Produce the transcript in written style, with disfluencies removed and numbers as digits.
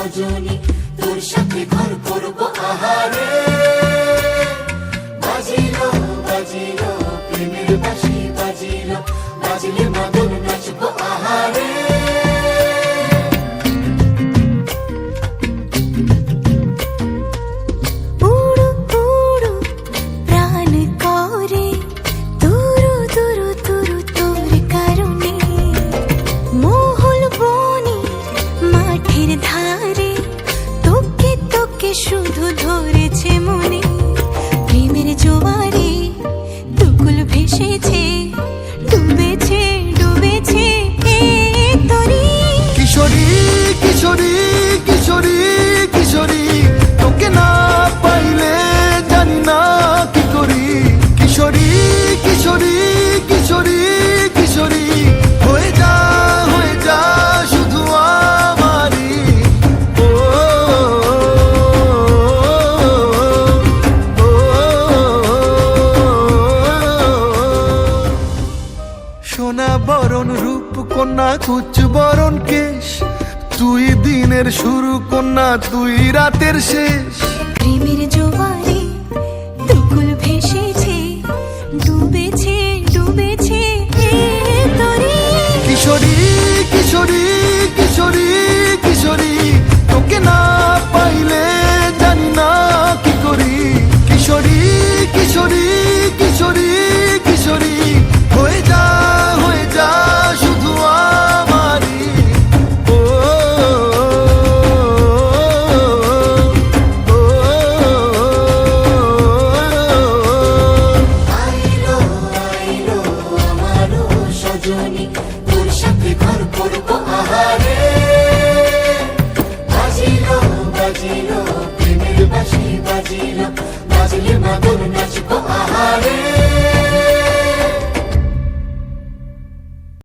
সজনী, তোর সাথে ঘর করবো আহারে। বাজিলো বাজিলো প্রেমের বাঁশি, বাজিলো বাজলে মদন নাচবো আহারে। শুধু ধরেছে মনে প্রেমের জোয়ারে, দুকুল ভেসেছে, ডুবেছে ডুবেছে তরি। কিশোরী কিশোরী কিশোরী কিশোরী, তোকে না পাইলে জানি না কি করি। কিশোরী কিশোরী কিশোরী কিশোরী, হয়ে যা শুধু আমারই। ও সোনা বরণ রূপ কন্যা, কুচ বরণ কেশ, তুই দিনের শুরু কন্যা, তুই রাতের শেষ। প্রেমের জোয়ারে দুকুল ভেসেছে, ডুবেছে ডুবেছে তরি। কিশোরী কিশোরী কিশোরী কিশোরী, তোকে না পাইলে জানি না কি করি। কিশোরী কিশোরী কিশোরী কিশোরী, হয়ে যা শুধু আমারই। ও আইলো আইলো আমারও সজনী, তোর সাথে ঘর করবো আহারে। বাজিলো বাজিলো প্রেমের বাঁশি, বাজিলো বাজলে মদন